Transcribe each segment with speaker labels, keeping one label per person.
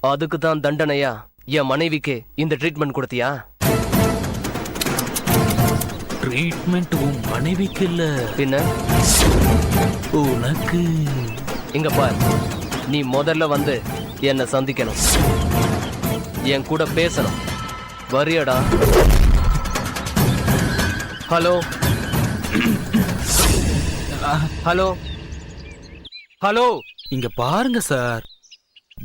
Speaker 1: அதுக்கு தான் தண்டனையா என் மனைவிக்கு இந்த ட்ரீட்மெண்ட் கொடுத்தியா?
Speaker 2: ட்ரீட்மெண்ட் உன் மனைவிக்கு இல்ல,
Speaker 1: பின்ன
Speaker 2: உனக்கு.
Speaker 1: இங்க பார், நீ முதல்ல வந்து என்னை சந்திக்கணும், என் கூட பேசணும். வரியாடா? Hello hello hello.
Speaker 2: இங்க பாருங்க சார்,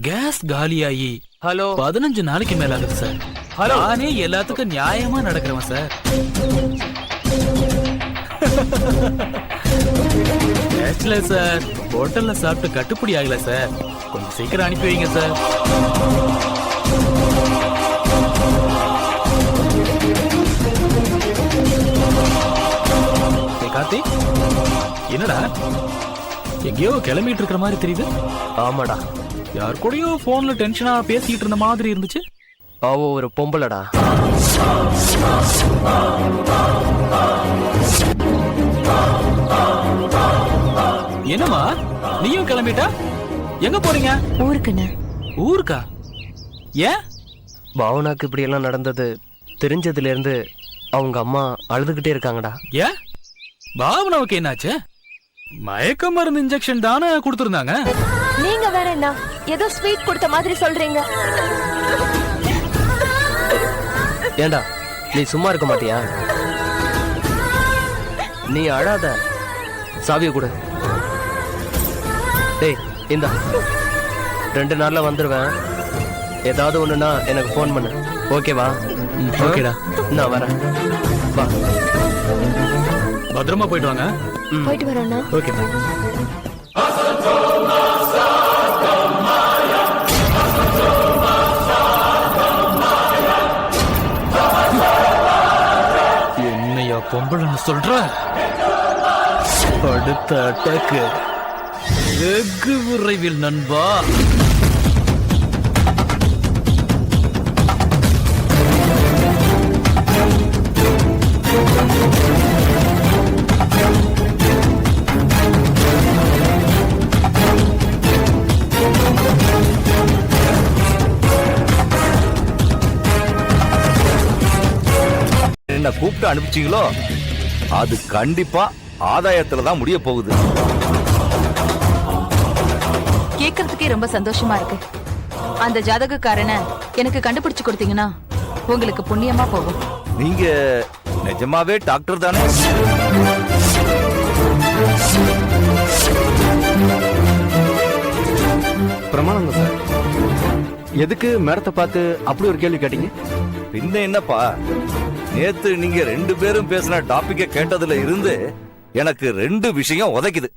Speaker 2: கேஸ் காலியாகி
Speaker 1: ஹலோ
Speaker 2: 15 நாளைக்கு மேல ஆகுது சார்.
Speaker 1: ஹலோ.
Speaker 2: நானே எல்லாத்துக்கும் நியாயமா நடக்கிறவன் சார். பேச்சுலர் சார், ஹோட்டல்ல சாப்பிட்டு கட்டுப்படி ஆகல சார். கொஞ்சம் சீக்கிரம் அனுப்பி வைங்க சார். கார்த்தி, என்னடா எங்கேயோ கிளம்பிட்டு இருக்கிற மாதிரி தெரியுது?
Speaker 1: ஆமாடா,
Speaker 2: யார் கூடயோ போன்ல டென்ஷனா பேசிட்டு இருந்த மாதிரி இருந்துச்சு.
Speaker 1: அவ ஒரு பொம்பளடா.
Speaker 2: என்னம்மா நீயும் கிளம்பிட்டா? எங்க போறீங்க?
Speaker 3: ஊருக்குண்ணே.
Speaker 2: ஊருக்கா? ஏன்?
Speaker 1: பாவனாக்கு இப்படி எல்லாம் நடந்தது தெரிஞ்சதுல இருந்து அவங்க அம்மா அழுதுகிட்டே இருக்காங்கடா.
Speaker 2: ஏன் பாவனாவுக்கு என்னாச்சு? மயக்க மருந்து இன்ஜெக்ஷன் தானே கொடுத்திருந்தாங்க.
Speaker 3: நீங்க வேற என்ன ஏதோ ஸ்வீட் கொடுத்த மாதிரி சொல்றீங்க.
Speaker 1: ஏண்டா நீ சும்மா இருக்க மாட்டியா? நீ அழாத, சாவிய கொடு. டேய் இந்தா, 2 நாள்ல வந்துருவேன். ஏதாவது ஒண்ணுனா எனக்கு ஃபோன் பண்ணு, ஓகேவா?
Speaker 2: ஓகேடா,
Speaker 1: நான் வரேன். வா,
Speaker 2: பத்திரமா போயிட்டு வாங்க.
Speaker 3: போயிட்டு வரோண்ணா.
Speaker 2: ஓகே. என்னையா பொம்பளைன்னு சொல்ற? அடுத்த அட்டாக்கு வெகு விரைவில் நண்பா.
Speaker 4: என்ன கூப்பிட்டு அனுப்பிச்சீங்களோ அது கண்டிப்பா ஆதாயத்துல தான் முடிய போகுது.
Speaker 5: கேட்கறதுக்கே ரொம்ப சந்தோஷமா இருக்கு. அந்த ஜாதகக்காரனை எனக்கு கண்டுபிடிச்சு கொடுத்தீங்கன்னா உங்களுக்கு புண்ணியமா போகும்.
Speaker 4: நீங்க நிஜமாவே டாக்டர் தானே?
Speaker 6: பிரமாணம் சார். எதுக்கு மேடத்தை பார்த்து அப்படி ஒரு கேள்வி கேட்டீங்க?
Speaker 4: பின்ன என்னப்பா, நேத்து நீங்க 2 பேரும் பேசின டாபிக்க கேட்டதுல இருந்து எனக்கு 2 விஷயம் உதைக்குது.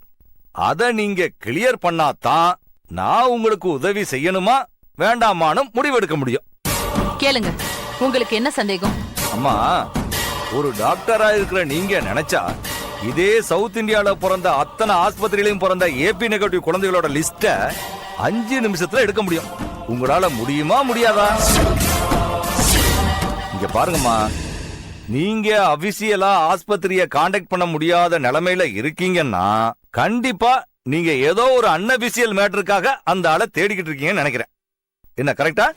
Speaker 4: அத நீங்க கிளியர் பண்ணாதான் நான் உங்களுக்கு உதவி செய்யணுமா வேண்டாமான்னு முடிவெடுக்க முடியும்.
Speaker 5: கேளுங்க, உங்களுக்கு என்ன சந்தேகம்?
Speaker 4: அம்மா, ஒரு டாக்டரா இருக்கிற நீங்க நினைச்சா இதே சவுத் இந்தியால பிறந்த அத்தனை ஆஸ்பத்திரியிலையும் பிறந்த ஏபி நெகட்டிவ் குழந்தைகளோட லிஸ்ட 5 நிமிஷத்துல எடுக்க முடியும். உங்களால முடியுமா முடியாதா? இங்க பாருங்கம்மா, நீங்க அபிஷியலா ஆஸ்பத்திரிய கான்டாக்ட் பண்ண முடியாத நிலைமையில இருக்கீங்கன்னா கண்டிப்பா நீங்க ஏதோ ஒரு அன்அபிஷியல் மேட்டருக்காக அந்த ஆளை தேடிக்கிட்டு இருக்கீங்கன்னு நினைக்கிறேன். என்ன கரெக்டா?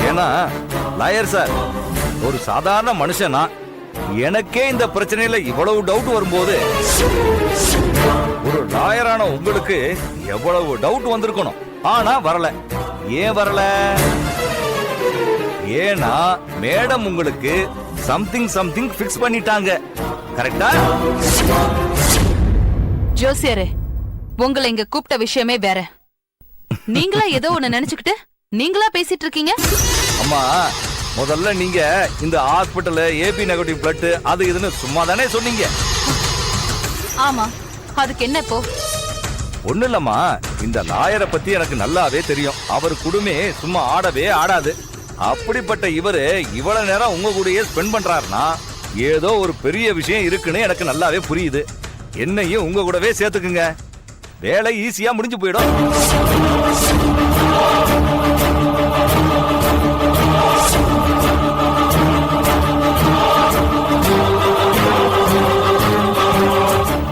Speaker 4: ஏன்னா லாயர் சார், ஒரு சாதாரண மனுஷனா எனக்கே இந்த பிரச்சனையில இவ்வளவு டவுட் வரும்போது ஒரு லாயரான உங்களுக்கு எவ்வளவு டவுட் வந்திருக்கணும். ஆனா வரல. ஏன் வரல? ஏன்னா மேடம் உங்களுக்கு சம்திங் ஃபிக்ஸ் பண்ணிட்டாங்க. கரெக்டா?
Speaker 5: ஜோசியரே, உங்களை இங்க கூப்பிட்ட விஷயமே வேற. நீங்களா ஏதோ ஒண்ணு நினைச்சுக்கிட்டு நீங்களா பேசிட்டு இருக்கீங்க.
Speaker 4: அம்மா, முதல்ல நீங்க இந்த ஹாஸ்பிடல்ல ஏபி நெகட்டிவ் பிளட் அது இதுன்னு சும்மா தானே சொன்னீங்க.
Speaker 5: ஆமா, அதுக்கு என்ன இப்போ?
Speaker 4: ஒண்ணு இல்லம்மா, இந்த லாயரை பத்தி எனக்கு நல்லாவே தெரியும். அவர் குடுமே சும்மா ஆடவே ஆடாது. அப்படிப்பட்ட இவரு இவ்வளவு நேரம் உங்க கூடயே ஸ்பெண்ட் பண்றாருன்னா ஏதோ ஒரு பெரிய விஷயம் இருக்குன்னு எனக்கு நல்லாவே புரியுது. என்னையும் உங்க கூடவே சேர்த்துக்குங்க, வேலை ஈஸியா முடிஞ்சு போயிடும்.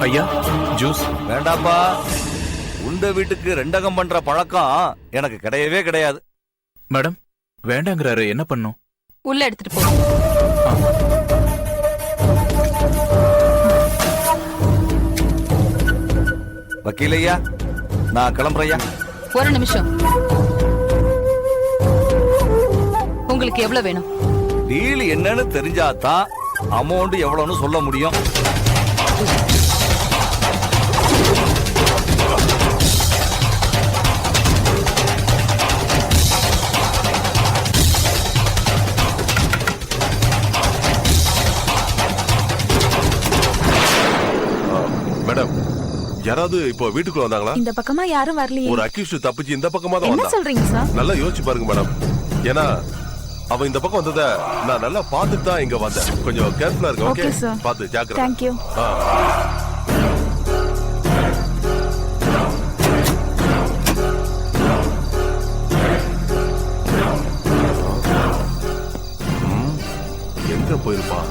Speaker 2: ஐயா, ஜூஸ்
Speaker 4: வேண்டாப்பா, வந்த வீட்டுக்கு ரெண்டகம் பண்ற பழக்கம் எனக்கு கிடையவே கிடையாது.
Speaker 2: மேடம் வேண்டாங்கிறாரு, என்ன பண்ணும்?
Speaker 5: உள்ள எடுத்துட்டு போ.
Speaker 4: வக்கீலையா, நான் கிளம்புறையா.
Speaker 5: ஒரு நிமிஷம். உங்களுக்கு எவ்வளவு வேணும்?
Speaker 4: டீல் என்னன்னு தெரிஞ்சாதான் அமௌண்ட் எவ்வளவுன்னு சொல்ல முடியும்.
Speaker 7: மேடம், யாராவது இப்போ வீட்டுக்குள்ள வந்தாங்களா?
Speaker 3: இந்த பக்கமா யாரும் வரலையே.
Speaker 7: ஒரு அக்யூஸ்ட் தப்பிச்சு இந்த பக்கமா தான்
Speaker 3: என்ன
Speaker 7: வந்தான்.
Speaker 3: சொல்றீங்க சார்?
Speaker 7: நல்லா யோசிச்சு பாருங்க மேடம். ஏன்னா அவன் இந்த பக்கம் வந்தத நான் நல்லா பார்த்துட்டு தான் இங்க வந்தேன். கொஞ்சம் கேர்ஃபுல்லா இருங்க. Okay
Speaker 3: Okay, sir.
Speaker 7: பார்த்து ஜாக்கிரதை.
Speaker 3: Thank you.
Speaker 7: எங்க போயிருப்பான்?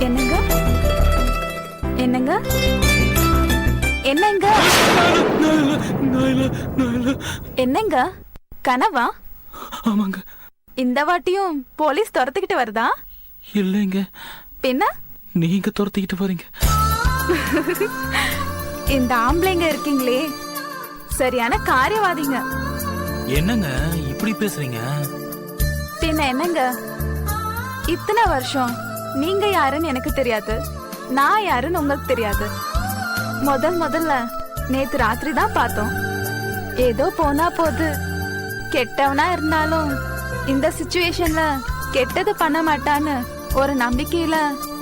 Speaker 3: என்னங்க? என்னங்க? என்னங்க? என்னங்க? கனவா?
Speaker 2: ஆமாங்க.
Speaker 3: இந்த வாட்டியும் போலீஸ் துரத்துக்கிட்டு வருதா?
Speaker 2: இல்லைங்க,
Speaker 3: பின்ன
Speaker 2: நீங்க துரத்திக்கிட்டு போறீங்க.
Speaker 3: இந்த ஆம்பளைங்க இருக்கீங்களே, சரியான காரியவாதிங்க.
Speaker 2: என்னங்க இப்படி பேசுறீங்க?
Speaker 3: பின்ன என்னங்க, இத்தனை வருஷம் நீங்க யாருன்னு எனக்கு தெரியாது, நான் யாருன்னு உங்களுக்கு தெரியாது. முதல்ல நேத்து ராத்திரி தான் பார்த்தோம். ஏதோ போனா போது, கெட்டவனா இருந்தாலும் இந்த சிச்சுவேஷன்ல கெட்டது பண்ண மாட்டான்னு ஒரு நம்பிக்கையில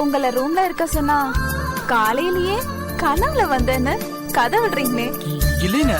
Speaker 3: உங்களை ரூம்ல இருக்க சொன்னா, காலையிலேயே கனவுல வந்தேன்னு கதை விடுறீங்களே.
Speaker 2: இல்லைங்க.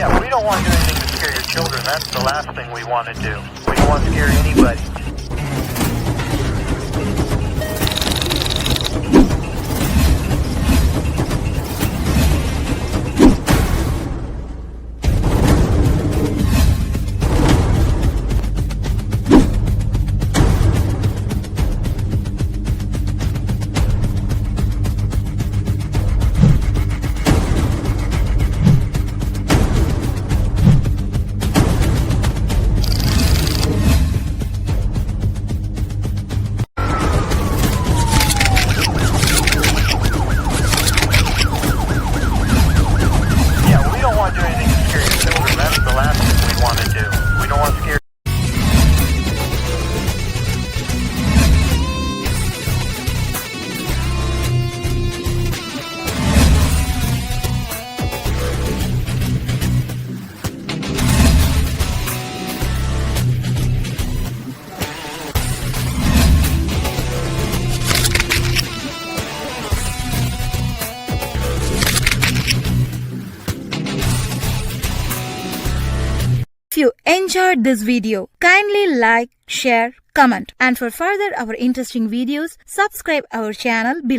Speaker 8: Yeah, we don't want to do anything to scare your children. That's the last thing we want to do. We don't want to scare anybody.
Speaker 9: enjoyed this video, kindly like, share, comment, and for further our interesting videos, subscribe our channel below.